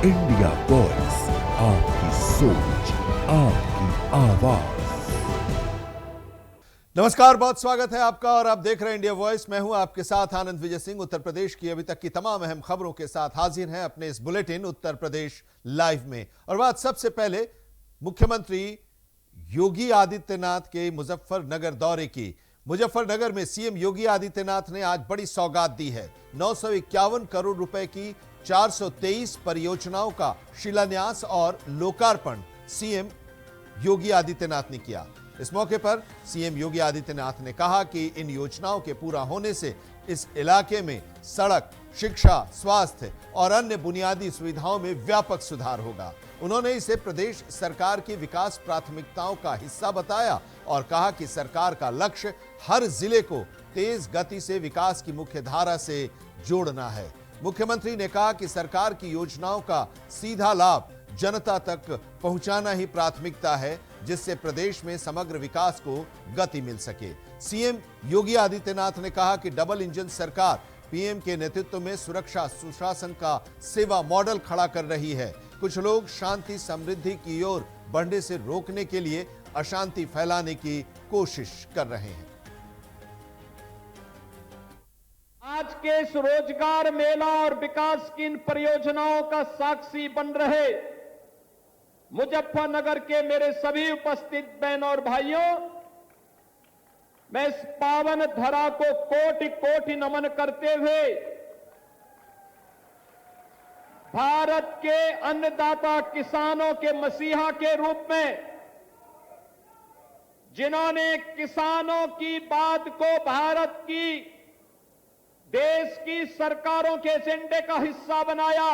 India voice, आपकी सोच, आपकी आवाज। नमस्कार, बहुत स्वागत है आपका और आप देख रहे हैं इंडिया वॉइस। मैं हूं आपके साथ आनंद विजय सिंह। उत्तर प्रदेश की अभी तक की तमाम अहम खबरों के साथ हाजिर हैं अपने इस बुलेटिन उत्तर प्रदेश लाइव में। और बात सबसे पहले मुख्यमंत्री योगी आदित्यनाथ के मुजफ्फरनगर दौरे की। मुजफ्फरनगर में सीएम योगी आदित्यनाथ ने आज बड़ी सौगात दी है। 951 करोड़ रुपए की 423 परियोजनाओं का शिलान्यास और लोकार्पण सीएम योगी आदित्यनाथ ने किया। इस मौके पर सीएम योगी आदित्यनाथ ने कहा कि इन योजनाओं के पूरा होने से इस इलाके में सड़क, शिक्षा, स्वास्थ्य और अन्य बुनियादी सुविधाओं में व्यापक सुधार होगा। उन्होंने इसे प्रदेश सरकार की विकास प्राथमिकताओं का हिस्सा बताया और कहा कि सरकार का लक्ष्य हर जिले को तेज गति से विकास की मुख्य धारा से जोड़ना है। मुख्यमंत्री ने कहा कि सरकार की योजनाओं का सीधा लाभ जनता तक पहुंचाना ही प्राथमिकता है, जिससे प्रदेश में समग्र विकास को गति मिल सके। सीएम योगी आदित्यनाथ ने कहा कि डबल इंजन सरकार पीएम के नेतृत्व में सुरक्षा सुशासन का सेवा मॉडल खड़ा कर रही है। कुछ लोग शांति समृद्धि की ओर बढ़ने से रोकने के लिए अशांति फैलाने की कोशिश कर रहे हैं। आज के इस रोजगार मेला और विकास की इन परियोजनाओं का साक्षी बन रहे मुजफ्फरनगर के मेरे सभी उपस्थित बहनों और भाइयों, मैं इस पावन धरा को कोटि कोटि नमन करते हुए भारत के अन्नदाता किसानों के मसीहा के रूप में, जिन्होंने किसानों की बात को भारत की देश की सरकारों के एजेंडे का हिस्सा बनाया,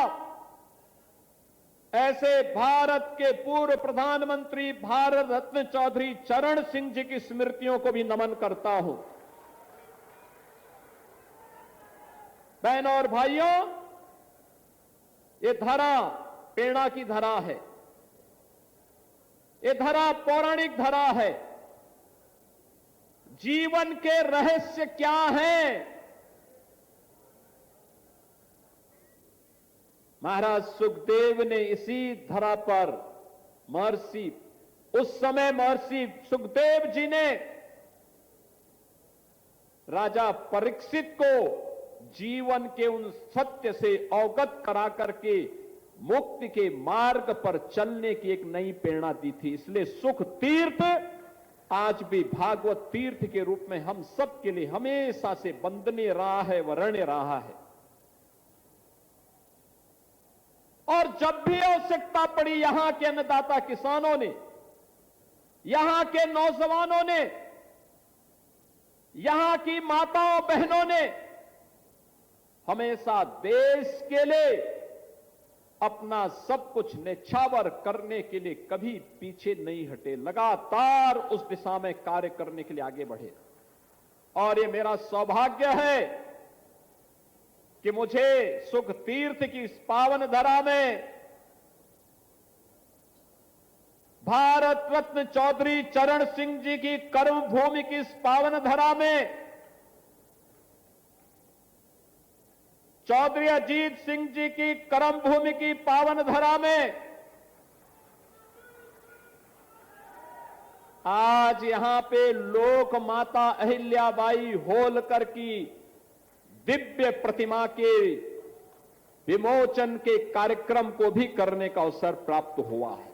ऐसे भारत के पूर्व प्रधानमंत्री भारत रत्न चौधरी चरण सिंह जी की स्मृतियों को भी नमन करता हूं। बहनों और भाइयों, ये धरा प्रेरणा की धरा है, ये धरा पौराणिक धरा है। जीवन के रहस्य क्या हैं? महाराज सुखदेव ने इसी धरा पर उस समय महर्षि सुखदेव जी ने राजा परीक्षित को जीवन के उन सत्य से अवगत करा करके मुक्ति के मार्ग पर चलने की एक नई प्रेरणा दी थी। इसलिए सुख तीर्थ आज भी भागवत तीर्थ के रूप में हम सब के लिए हमेशा से वंदनीय रहा है, वरणीय रहा है। और जब भी आवश्यकता पड़ी, यहां के अन्नदाता किसानों ने, यहां के नौजवानों ने, यहां की माताओं बहनों ने हमेशा देश के लिए अपना सब कुछ न्यौछावर करने के लिए कभी पीछे नहीं हटे, लगातार उस दिशा में कार्य करने के लिए आगे बढ़े। और ये मेरा सौभाग्य है कि मुझे सुख तीर्थ की इस पावन धरा में भारत रत्न चौधरी चरण सिंह जी की कर्म भूमि की इस पावन धरा में चौधरी अजीत सिंह जी की कर्म भूमि की पावन धरा में आज यहां पे लोक माता अहिल्याबाई होलकर की दिव्य प्रतिमा के विमोचन के कार्यक्रम को भी करने का अवसर प्राप्त हुआ है।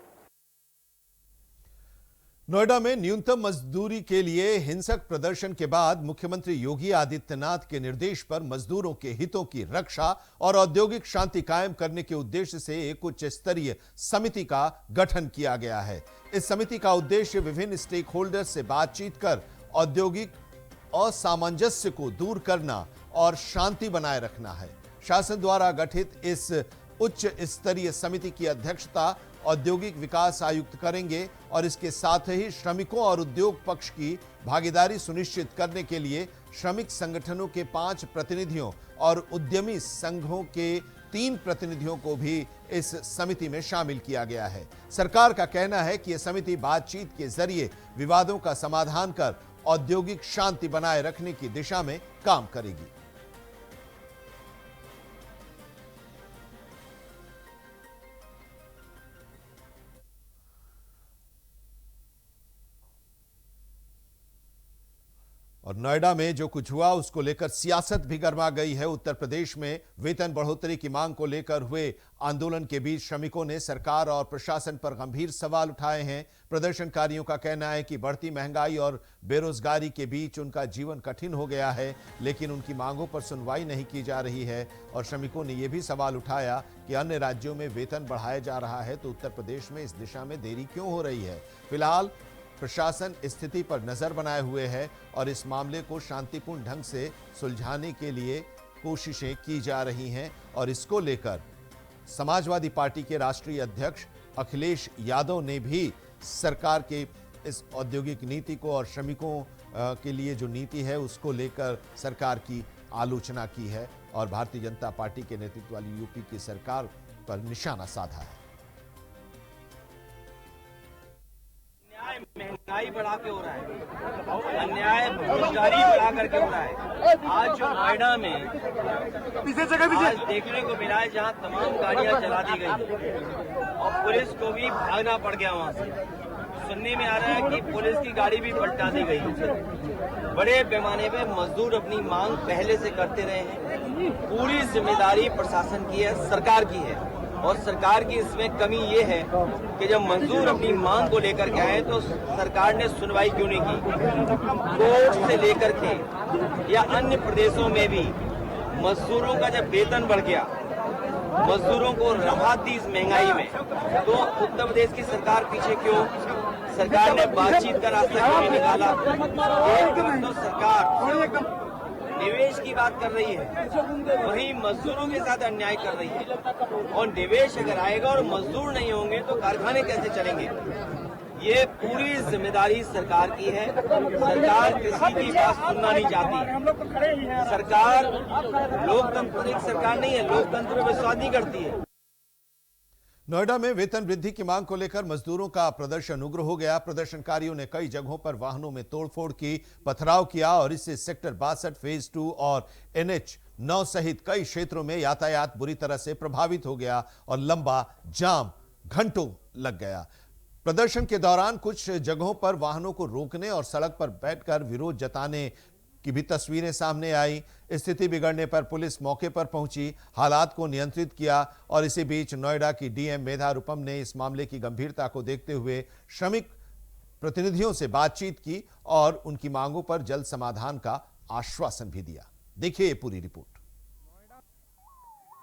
नोएडा में न्यूनतम मजदूरी के लिए हिंसक प्रदर्शन के बाद मुख्यमंत्री योगी आदित्यनाथ के निर्देश पर मजदूरों के हितों की रक्षा और औद्योगिक शांति कायम करने के उद्देश्य से एक उच्च स्तरीय समिति का गठन किया गया है। इस समिति का उद्देश्य विभिन्न स्टेक होल्डर्स से बातचीत कर औद्योगिक असामंजस्य को दूर करना और शांति बनाए रखना है। शासन द्वारा गठित इस उच्च स्तरीय समिति की अध्यक्षता औद्योगिक विकास आयुक्त करेंगे और इसके साथ ही श्रमिकों और उद्योग पक्ष की भागीदारी सुनिश्चित करने के लिए श्रमिक संगठनों के 5 प्रतिनिधियों और उद्यमी संघों के 3 प्रतिनिधियों को भी इस समिति में शामिल किया गया है। सरकार का कहना है कि यह समिति बातचीत के जरिए विवादों का समाधान कर औद्योगिक शांति बनाए रखने की दिशा में काम करेगी। और नोएडा में जो कुछ हुआ उसको लेकर सियासत भी गर्मा गई है। उत्तर प्रदेश में वेतन बढ़ोतरी की मांग को लेकर हुए आंदोलन के बीच श्रमिकों ने सरकार और प्रशासन पर गंभीर सवाल उठाए हैं। प्रदर्शनकारियों का कहना है कि बढ़ती महंगाई और बेरोजगारी के बीच उनका जीवन कठिन हो गया है, लेकिन उनकी मांगों पर सुनवाई नहीं की जा रही है। और श्रमिकों ने यह भी सवाल उठाया कि अन्य राज्यों में वेतन बढ़ाया जा रहा है तो उत्तर प्रदेश में इस दिशा में देरी क्यों हो रही है। फिलहाल प्रशासन स्थिति पर नजर बनाए हुए है और इस मामले को शांतिपूर्ण ढंग से सुलझाने के लिए कोशिशें की जा रही हैं। और इसको लेकर समाजवादी पार्टी के राष्ट्रीय अध्यक्ष अखिलेश यादव ने भी सरकार के इस औद्योगिक नीति को और श्रमिकों के लिए जो नीति है उसको लेकर सरकार की आलोचना की है और भारतीय जनता पार्टी के नेतृत्व वाली यूपी की सरकार पर निशाना साधा है। महंगाई बढ़ा के हो रहा है, अन्याय बेरोजगारी बढ़ा करके हो रहा है। आज जो नोएडा में आज देखने को मिला है जहां तमाम गाड़ियां जला दी गई और पुलिस को भी भागना पड़ गया वहां से। सुनने में आ रहा है कि पुलिस की गाड़ी भी पलटा दी गई। बड़े पैमाने पे मजदूर अपनी मांग पहले से करते रहे हैं। पूरी जिम्मेदारी प्रशासन की है, सरकार की है और सरकार की इसमें कमी ये है कि जब मजदूर अपनी मांग को लेकर के आए तो सरकार ने सुनवाई क्यों नहीं की। कोर्ट से लेकर के या अन्य प्रदेशों में भी मजदूरों का जब वेतन बढ़ गया, मजदूरों को राहत दी इस महंगाई में, तो उत्तर प्रदेश की सरकार पीछे क्यों? सरकार ने बातचीत का रास्ता क्यों नहीं निकाला? तो सरकार निवेश की बात कर रही है, वहीं मजदूरों के साथ अन्याय कर रही है। और निवेश अगर आएगा और मजदूर नहीं होंगे तो कारखाने कैसे चलेंगे? ये पूरी जिम्मेदारी सरकार की है। सरकार किसी की बात सुनना नहीं चाहती। सरकार लोकतांत्रिक सरकार नहीं है, लोकतंत्र में विश्वास नहीं करती है। नोएडा में वेतन वृद्धि की मांग को लेकर मजदूरों का प्रदर्शन उग्र हो गया। प्रदर्शनकारियों ने कई जगहों पर वाहनों में तोड़फोड़ की, पथराव किया और इससे सेक्टर 62 फेज 2 और NH9 सहित कई क्षेत्रों में यातायात बुरी तरह से प्रभावित हो गया और लंबा जाम घंटों लग गया। प्रदर्शन के दौरान कुछ जगहों पर वाहनों को रोकने और सड़क पर बैठकर विरोध जताने की भी तस्वीरें सामने आई। स्थिति बिगड़ने पर पुलिस मौके पर पहुंची, हालात को नियंत्रित किया और इसी बीच नोएडा की DM मेधा रूपम ने इस मामले की गंभीरता को देखते हुए श्रमिक प्रतिनिधियों से बातचीत की और उनकी मांगों पर जल्द समाधान का आश्वासन भी दिया। देखिए ये पूरी रिपोर्ट।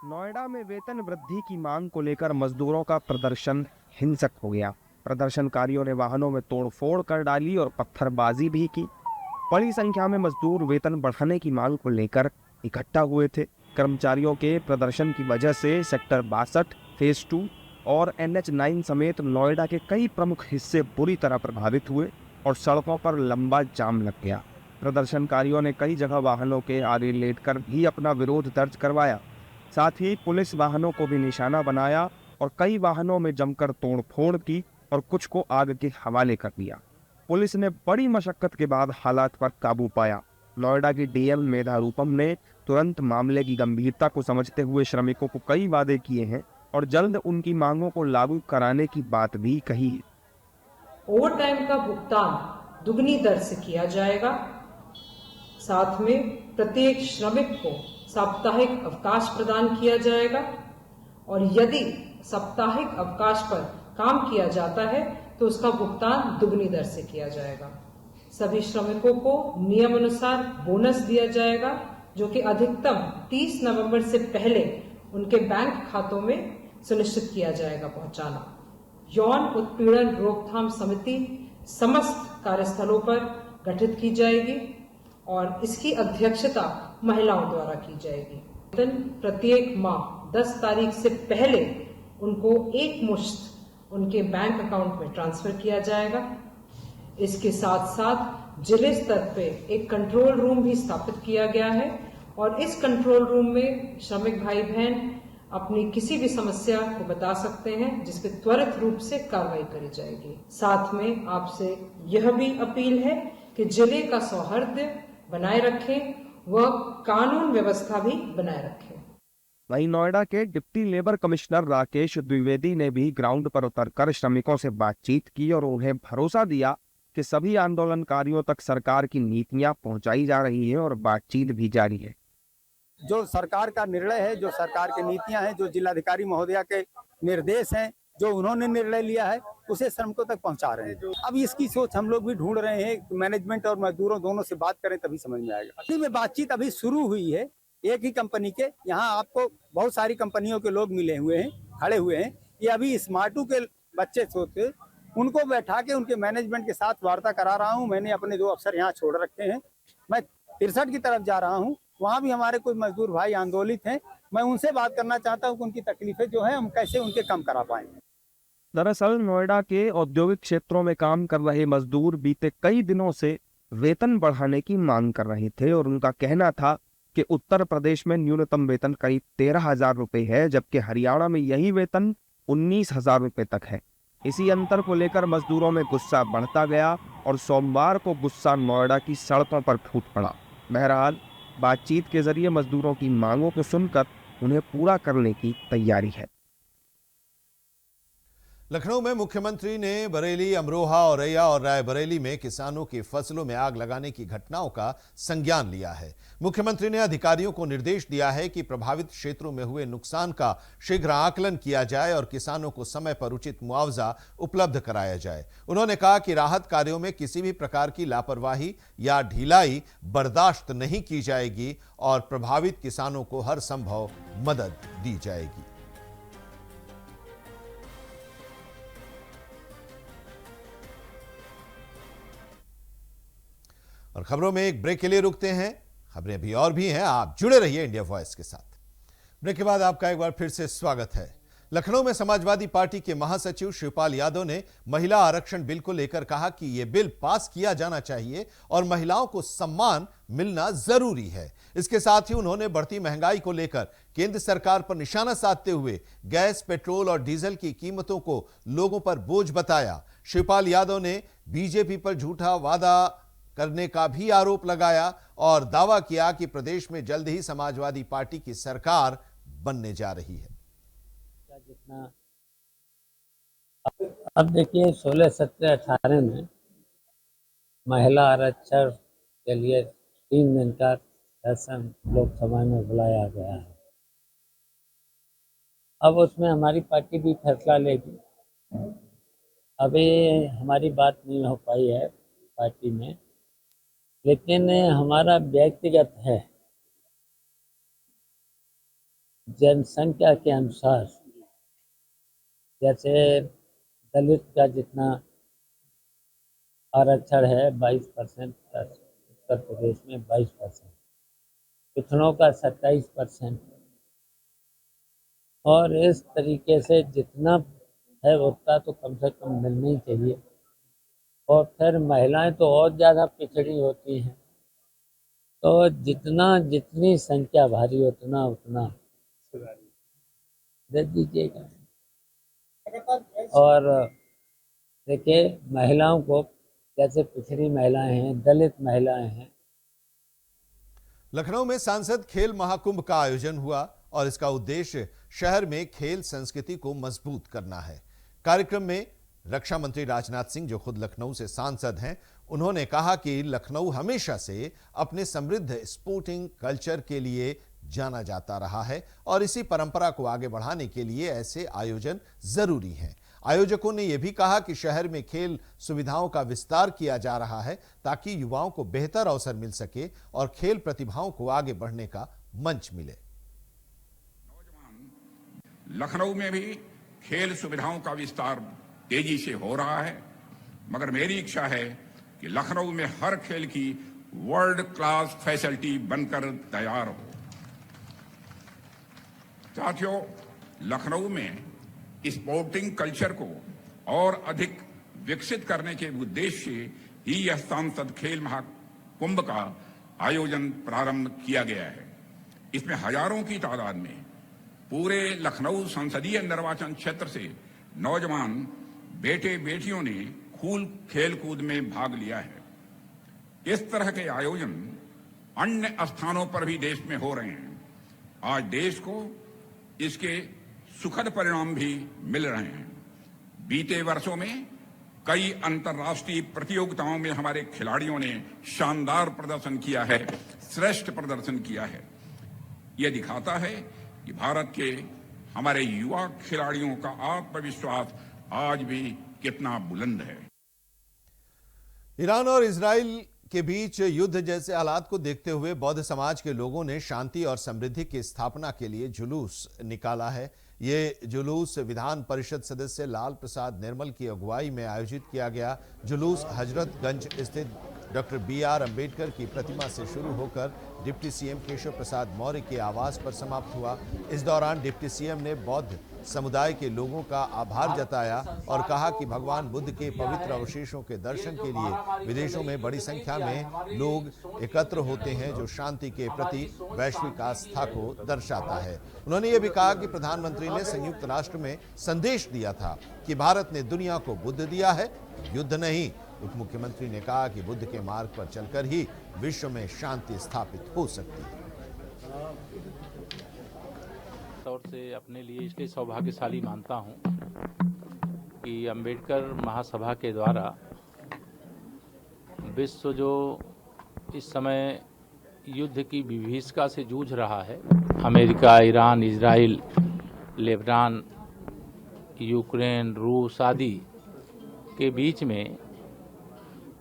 नोएडा में वेतन वृद्धि की मांग को लेकर मजदूरों का प्रदर्शन हिंसक हो गया। प्रदर्शनकारियों ने वाहनों में तोड़फोड़ कर डाली और पत्थरबाजी भी की। बड़ी संख्या में मजदूर वेतन बढ़ाने की मांग को लेकर इकट्ठा हुए थे। कर्मचारियों के प्रदर्शन की वजह से सेक्टर 62, फेज 2 और NH9 समेत नोएडा के कई प्रमुख हिस्से बुरी तरह प्रभावित हुए और सड़कों पर लंबा जाम लग गया। प्रदर्शनकारियों ने कई जगह वाहनों के आगे लेटकर भी अपना विरोध दर्ज करवाया। साथ ही पुलिस वाहनों को भी निशाना बनाया और कई वाहनों में जमकर तोड़फोड़ की और कुछ को आग के हवाले कर दिया। पुलिस ने बड़ी मशक्कत के बाद हालात पर काबू पाया। नोएडा की DM मेधा रूपम ने तुरंत मामले की गंभीरता को समझते हुए श्रमिकों को कई वादे किए हैं और जल्द उनकी मांगों को लागू कराने की बात भी कही है। ओवर टाइम का भुगतान दुगनी दर से किया जाएगा। साथ में प्रत्येक श्रमिक को साप्ताहिक अवकाश प्रदान किया जाएगा और यदि साप्ताहिक अवकाश पर काम किया जाता है तो उसका भुगतान दुगनी दर से किया जाएगा। सभी श्रमिकों को नियम अनुसार बोनस दिया जाएगा जो कि अधिकतम 30 नवंबर से पहले उनके बैंक खातों में सुनिश्चित किया जाएगा पहुंचाना। यौन उत्पीड़न रोकथाम समिति समस्त कार्यस्थलों पर गठित की जाएगी और इसकी अध्यक्षता महिलाओं द्वारा की जाएगी। वेतन प्रत्येक माह 10 तारीख से पहले उनको एक मुश्त उनके बैंक अकाउंट में ट्रांसफर किया जाएगा। इसके साथ साथ जिले स्तर पे एक कंट्रोल रूम भी स्थापित किया गया है और इस कंट्रोल रूम में श्रमिक भाई बहन अपनी किसी भी समस्या को बता सकते हैं जिस पे त्वरित रूप से कार्रवाई करी जाएगी। साथ में आपसे यह भी अपील है कि जिले का सौहार्द बनाए रखें व कानून व्यवस्था भी बनाए रखें। वहीं नोएडा के deputy labour commissioner Rakesh Dwivedi ने भी ग्राउंड पर उतरकर श्रमिकों से बातचीत की और उन्हें भरोसा दिया कि सभी आंदोलनकारियों तक सरकार की नीतियां पहुंचाई जा रही है और बातचीत भी जारी है। जो सरकार का निर्णय है, जो सरकार की नीतियां हैं, जो जिलाधिकारी महोदया के निर्देश हैं, जो उन्होंने निर्णय लिया है, उसे श्रमिकों तक पहुंचा रहे हैं। अब इसकी सोच हम लोग भी ढूंढ रहे हैं। मैनेजमेंट और मजदूरों दोनों से बात करें तभी समझ में आएगा। अभी में बातचीत अभी शुरू हुई है। एक ही कंपनी के यहाँ आपको बहुत सारी कंपनियों के लोग मिले हुए हैं, खड़े हुए हैं। ये अभी स्मार्टू के बच्चे सोचते, उनको बैठा के उनके मैनेजमेंट के साथ वार्ता करा रहा हूँ। मैंने अपने 2 अफसर यहाँ छोड़ रखे हैं। मैं 63 की तरफ जा रहा हूँ, वहाँ भी हमारे कुछ मजदूर भाई आंदोलित हैं। मैं उनसे बात करना चाहता हूँ कि उनकी तकलीफें जो हैं हम कैसे उनके कम करा पाएं। दरअसल नोएडा के औद्योगिक क्षेत्रों में काम कर रहे मजदूर बीते कई दिनों से वेतन बढ़ाने की मांग कर रहे थे और उनका कहना था कि उत्तर प्रदेश में न्यूनतम वेतन करीब 13,000 रुपए है, जबकि हरियाणा में यही वेतन 19,000 रुपए तक है। इसी अंतर को लेकर मजदूरों में गुस्सा बढ़ता गया और सोमवार को गुस्सा नोएडा की सड़कों पर फूट पड़ा। बहरहाल बातचीत के जरिए मजदूरों की मांगों को सुनकर उन्हें पूरा करने की तैयारी है। लखनऊ में मुख्यमंत्री ने बरेली, अमरोहा, औरैया और रायबरेली में किसानों की फसलों में आग लगाने की घटनाओं का संज्ञान लिया है। मुख्यमंत्री ने अधिकारियों को निर्देश दिया है कि प्रभावित क्षेत्रों में हुए नुकसान का शीघ्र आकलन किया जाए और किसानों को समय पर उचित मुआवजा उपलब्ध कराया जाए। उन्होंने कहा कि राहत कार्यों में किसी भी प्रकार की लापरवाही या ढिलाई बर्दाश्त नहीं की जाएगी और प्रभावित किसानों को हर संभव मदद दी जाएगी। और खबरों में एक ब्रेक के लिए रुकते हैं। खबरें भी और भी हैं, आप जुड़े रहिए इंडिया वॉइस के साथ। ब्रेक के बाद आपका एक बार फिर से स्वागत है। लखनऊ में समाजवादी पार्टी के महासचिव शिवपाल यादव ने महिला आरक्षण बिल को लेकर कहा कि यह बिल पास किया जाना चाहिए और महिलाओं को सम्मान मिलना जरूरी है। इसके साथ ही उन्होंने बढ़ती महंगाई को लेकर केंद्र सरकार पर निशाना साधते हुए गैस, पेट्रोल और डीजल की कीमतों को लोगों पर बोझ बताया। शिवपाल यादव ने बीजेपी पर झूठा वादा करने का भी आरोप लगाया और दावा किया कि प्रदेश में जल्द ही समाजवादी पार्टी की सरकार बनने जा रही है। जितना अब देखिए 16, 17, 18 में महिला आरक्षण के लिए 3 दिन का सेशन लोकसभा में बुलाया गया है। अब उसमें हमारी पार्टी भी फैसला लेगी। अभी हमारी बात नहीं हो पाई है पार्टी में, लेकिन हमारा व्यक्तिगत है। जनसंख्या के अनुसार जैसे दलित का जितना आरक्षण है 22%, उत्तर प्रदेश में 22%, पिछड़ों का 27%, और इस तरीके से जितना है उतना तो कम से कम मिलना ही चाहिए। और फिर महिलाएं तो और ज़्यादा पिछड़ी होती हैं, तो जितनी संख्या भारी उतना दे दीजिएगा। और देखिए महिलाओं को, जैसे पिछड़ी महिलाएं हैं, दलित महिलाएं हैं। लखनऊ में सांसद खेल महाकुंभ का आयोजन हुआ और इसका उद्देश्य शहर में खेल संस्कृति को मजबूत करना है। कार्यक्रम में रक्षा मंत्री राजनाथ सिंह, जो खुद लखनऊ से सांसद हैं, उन्होंने कहा कि लखनऊ हमेशा से अपने समृद्ध स्पोर्टिंग कल्चर के लिए जाना जाता रहा है और इसी परंपरा को आगे बढ़ाने के लिए ऐसे आयोजन जरूरी हैं। आयोजकों ने यह भी कहा कि शहर में खेल सुविधाओं का विस्तार किया जा रहा है ताकि युवाओं को बेहतर अवसर मिल सके और खेल प्रतिभाओं को आगे बढ़ने का मंच मिले। लखनऊ में भी खेल सुविधाओं का विस्तार तेजी से हो रहा है, मगर मेरी इच्छा है कि लखनऊ में हर खेल की वर्ल्ड क्लास फैसिलिटी बनकर तैयार हो। साथियों, लखनऊ में स्पोर्टिंग कल्चर को और अधिक विकसित करने के उद्देश्य से ही यह सांसद खेल महाकुंभ का आयोजन प्रारंभ किया गया है। इसमें हजारों की तादाद में पूरे लखनऊ संसदीय निर्वाचन क्षेत्र से नौजवान बेटे बेटियों ने खेल कूद में भाग लिया है। इस तरह के आयोजन अन्य स्थानों पर भी देश में हो रहे हैं। आज देश को इसके सुखद परिणाम भी मिल रहे हैं। बीते वर्षों में कई अंतर्राष्ट्रीय प्रतियोगिताओं में हमारे खिलाड़ियों ने शानदार प्रदर्शन किया है, श्रेष्ठ प्रदर्शन किया है। यह दिखाता है कि भारत के हमारे युवा खिलाड़ियों का आत्मविश्वास आज भी कितना बुलंद है। ईरान और इजराइल के बीच युद्ध जैसे हालात को देखते हुए बौद्ध समाज के लोगों ने शांति और समृद्धि की स्थापना के लिए जुलूस निकाला है। ये जुलूस विधान परिषद सदस्य लाल प्रसाद निर्मल की अगुवाई में आयोजित किया गया। जुलूस हजरतगंज स्थित डॉक्टर BR अम्बेडकर की प्रतिमा से शुरू होकर डिप्टी सीएम केशव प्रसाद मौर्य के आवास पर समाप्त हुआ। इस दौरान डिप्टी सीएम ने बौद्ध समुदाय के लोगों का आभार जताया और कहा कि भगवान बुद्ध के पवित्र अवशेषों के दर्शन के लिए विदेशों में बड़ी संख्या में लोग एकत्र होते हैं, जो शांति के प्रति वैश्विक आस्था को दर्शाता है। उन्होंने ये भी कहा कि प्रधानमंत्री ने संयुक्त राष्ट्र में संदेश दिया था कि भारत ने दुनिया को बुद्ध दिया है, युद्ध नहीं। उप मुख्यमंत्री ने कहा कि बुद्ध के मार्ग पर चलकर ही विश्व में शांति स्थापित हो सकती है। तौर से अपने लिए इसलिए सौभाग्यशाली मानता हूं कि अंबेडकर महासभा के द्वारा विश्व जो इस समय युद्ध की विभीषिका से जूझ रहा है, America, Iran, Israel, Lebanon, Ukraine, रूस आदि के बीच में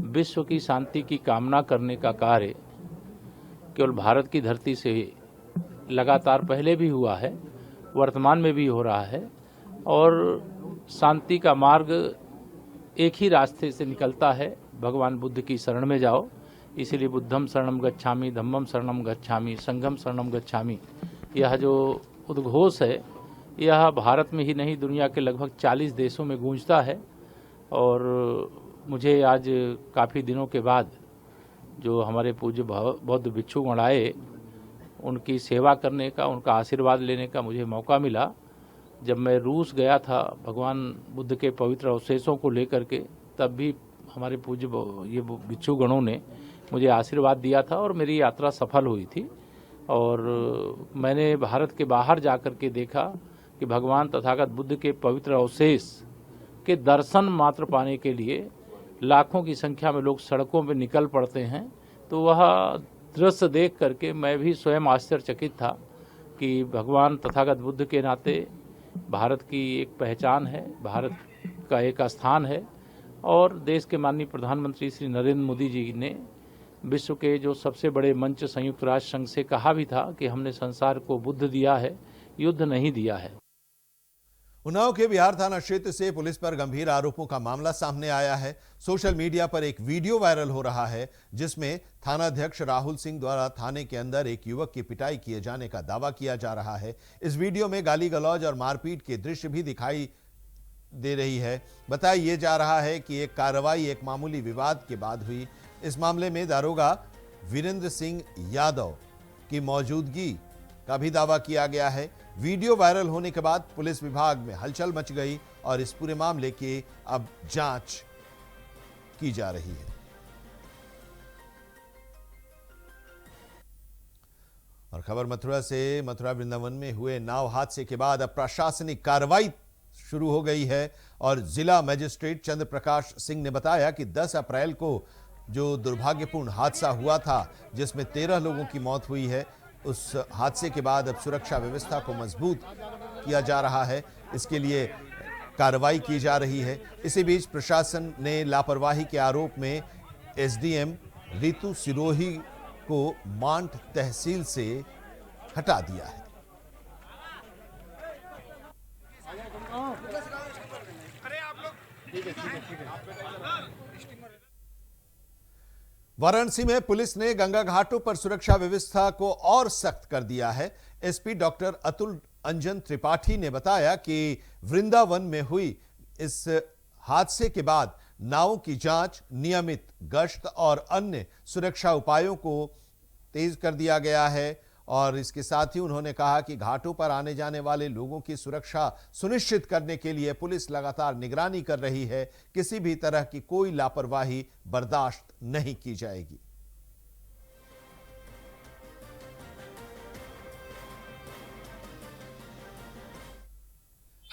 विश्व की शांति की कामना करने का कार्य केवल भारत की धरती से लगातार पहले भी हुआ है, वर्तमान में भी हो रहा है और शांति का मार्ग एक ही रास्ते से निकलता है, भगवान बुद्ध की शरण में जाओ। इसीलिए बुद्धम शरणम गच्छामि, धम्मम शरणम गच्छामि, संघम शरणम गच्छामि, यह जो उद्घोष है यह भारत में ही नहीं दुनिया के लगभग 40 देशों में गूंजता है। और मुझे आज काफ़ी दिनों के बाद जो हमारे पूज्य बौद्ध भिक्षुगण आए, उनकी सेवा करने का, उनका आशीर्वाद लेने का मुझे मौका मिला। जब मैं रूस गया था भगवान बुद्ध के पवित्र अवशेषों को लेकर के, तब भी हमारे पूज्य ये भिक्षुगणों ने मुझे आशीर्वाद दिया था और मेरी यात्रा सफल हुई थी। और मैंने भारत के बाहर जाकर के देखा कि भगवान तथागत बुद्ध के पवित्र अवशेष के दर्शन मात्र पाने के लिए लाखों की संख्या में लोग सड़कों पर निकल पड़ते हैं। तो वह दृश्य देख करके मैं भी स्वयं आश्चर्यचकित था कि भगवान तथागत बुद्ध के नाते भारत की एक पहचान है, भारत का एक स्थान है। और देश के माननीय प्रधानमंत्री श्री नरेंद्र मोदी जी ने विश्व के जो सबसे बड़े मंच संयुक्त राष्ट्र संघ से कहा भी था कि हमने संसार को बुद्ध दिया है, युद्ध नहीं दिया है। उन्नाव के बिहार थाना क्षेत्र से पुलिस पर गंभीर आरोपों का मामला सामने आया है। सोशल मीडिया पर एक वीडियो वायरल हो रहा है जिसमें थानाध्यक्ष राहुल सिंह द्वारा थाने के अंदर एक युवक की पिटाई किए जाने का दावा किया जा रहा है। इस वीडियो में गाली गलौज और मारपीट के दृश्य भी दिखाई दे रही है। बताया ये जा रहा है कि एक कार्रवाई एक मामूली विवाद के बाद हुई। इस मामले में दारोगा वीरेंद्र सिंह यादव की मौजूदगी का भी दावा किया गया है। वीडियो वायरल होने के बाद पुलिस विभाग में हलचल मच गई और इस पूरे मामले की अब जांच की जा रही है। और खबर मथुरा से, मथुरा वृंदावन में हुए नाव हादसे के बाद अब प्रशासनिक कार्रवाई शुरू हो गई है और जिला मजिस्ट्रेट चंद्र प्रकाश सिंह ने बताया कि 10 अप्रैल को जो दुर्भाग्यपूर्ण हादसा हुआ था जिसमें 13 लोगों की मौत हुई है, उस हादसे के बाद अब सुरक्षा व्यवस्था को मजबूत किया जा रहा है। इसके लिए कार्रवाई की जा रही है। इसी बीच प्रशासन ने लापरवाही के आरोप में एसडीएम रितु सिरोही को मांड तहसील से हटा दिया है। वाराणसी में पुलिस ने गंगा घाटों पर सुरक्षा व्यवस्था को और सख्त कर दिया है। एसपी डॉक्टर अतुल अंजन त्रिपाठी ने बताया कि वृंदावन में हुई इस हादसे के बाद नावों की जांच, नियमित गश्त और अन्य सुरक्षा उपायों को तेज कर दिया गया है। और इसके साथ ही उन्होंने कहा कि घाटों पर आने जाने वाले लोगों की सुरक्षा सुनिश्चित करने के लिए पुलिस लगातार निगरानी कर रही है। किसी भी तरह की कोई लापरवाही बर्दाश्त नहीं की जाएगी।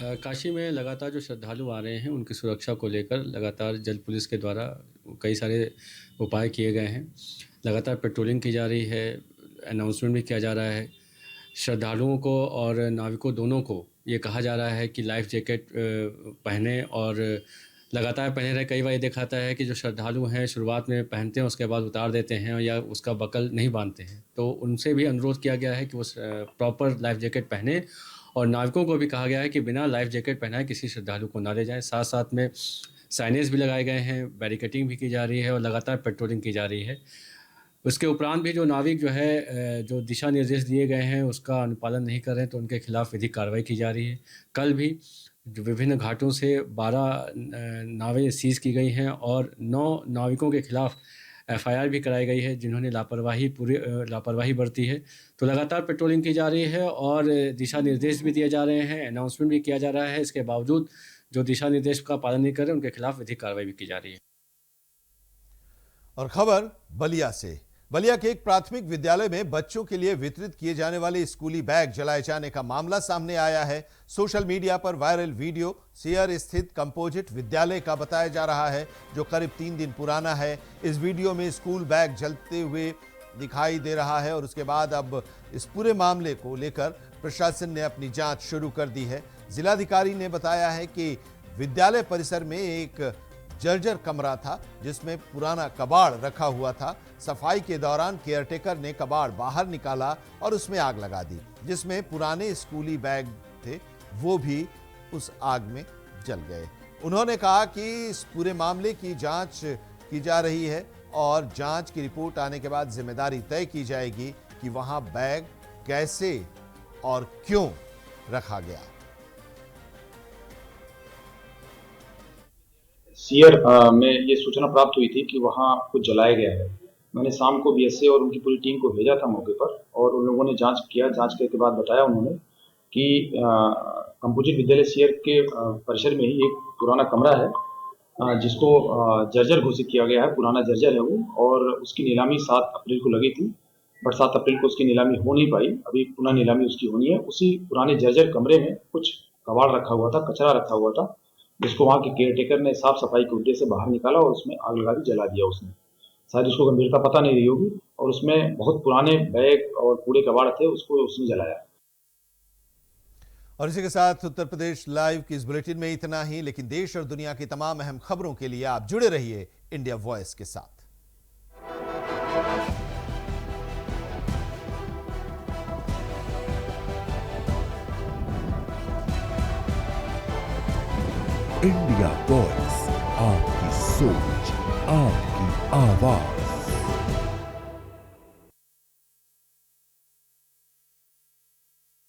काशी में लगातार जो श्रद्धालु आ रहे हैं उनकी सुरक्षा को लेकर लगातार जल पुलिस के द्वारा कई सारे उपाय किए गए हैं। लगातार पेट्रोलिंग की जा रही है, अनाउंसमेंट भी किया जा रहा है। श्रद्धालुओं को और नाविकों दोनों को ये कहा जा रहा है कि लाइफ जैकेट पहने और लगातार पहने रहे। कई बार ये दिखाता है कि जो श्रद्धालु हैं शुरुआत में पहनते हैं, उसके बाद उतार देते हैं या उसका बकल नहीं बांधते हैं, तो उनसे भी अनुरोध किया गया है कि वो प्रॉपर लाइफ जैकेट पहने। और नाविकों को भी कहा गया है कि बिना लाइफ जैकेट पहनाए किसी श्रद्धालु को ना ले जाएं। साथ साथ में साइनेज भी लगाए गए हैं, बैरिकेटिंग भी की जा रही है और लगातार पेट्रोलिंग की जा रही है। उसके उपरांत भी जो नाविक जो है जो दिशा निर्देश दिए गए हैं उसका अनुपालन नहीं कर रहे हैं तो उनके खिलाफ विधिक कार्रवाई की जा रही है। कल भी जो विभिन्न घाटों से 12 नावें सीज़ की गई हैं और 9 नाविकों के खिलाफ FIR भी कराई गई है जिन्होंने लापरवाही बरती है। तो लगातार पेट्रोलिंग की जा रही है और दिशा निर्देश भी दिए जा रहे हैं, अनाउंसमेंट भी किया जा रहा है। इसके बावजूद जो दिशा निर्देश का पालन नहीं कर रहे उनके खिलाफ विधिक कार्रवाई भी की जा रही है। और खबर बलिया से। बलिया के एक प्राथमिक विद्यालय में बच्चों के लिए वितरित किए जाने वाले स्कूली बैग जलाए जाने का मामला सामने आया है। सोशल मीडिया पर वायरल वीडियो सियर स्थित कंपोजिट विद्यालय का बताया जा रहा है, जो करीब 3 दिन पुराना है। इस वीडियो में स्कूल बैग जलते हुए दिखाई दे रहा है और उसके बाद अब इस पूरे मामले को लेकर प्रशासन ने अपनी जांच शुरू कर दी है। जिलाधिकारी ने बताया है कि विद्यालय परिसर में एक जर्जर कमरा था जिसमें पुराना कबाड़ रखा हुआ था। सफाई के दौरान केयरटेकर ने कबाड़ बाहर निकाला और उसमें आग लगा दी। जिसमें पुराने स्कूली बैग थे वो भी उस आग में जल गए। उन्होंने कहा कि इस पूरे मामले की जांच की जा रही है और जांच की रिपोर्ट आने के बाद जिम्मेदारी तय की जाएगी कि वहां बैग कैसे और क्यों रखा गया। सियर में ये सूचना प्राप्त हुई थी कि वहाँ कुछ जलाया गया है। मैंने शाम को BSA और उनकी पूरी टीम को भेजा था मौके पर और उन लोगों ने जांच किया। जांच करने के बाद बताया उन्होंने कि कंपोजिट विद्यालय सियर के परिसर में ही एक पुराना कमरा है जिसको जर्जर घोषित किया गया है। पुराना जर्जर है वो और उसकी नीलामी 7 अप्रैल को लगी थी, बट 7 अप्रैल को उसकी नीलामी हो नहीं पाई। अभी पुनः नीलामी उसकी होनी है। उसी पुराने जर्जर कमरे में कुछ कबाड़ रखा हुआ था, कचरा रखा हुआ था, जिसको वहाँ के केयरटेकर ने साफ सफाई के उद्देश्य से बाहर निकाला और उसमें आग लगा दी, जला दिया उसने। शायद उसको गंभीरता पता नहीं रही होगी और उसमें बहुत पुराने बैग और कूड़े कबाड़ थे, उसको उसने जलाया। और इसी के साथ उत्तर प्रदेश लाइव की इस बुलेटिन में इतना ही, लेकिन देश और दुनिया की तमाम अहम खबरों के लिए आप जुड़े रहिए इंडिया वॉइस के साथ। इंडिया वॉइस, आपकी सोच, आपकी आवाज।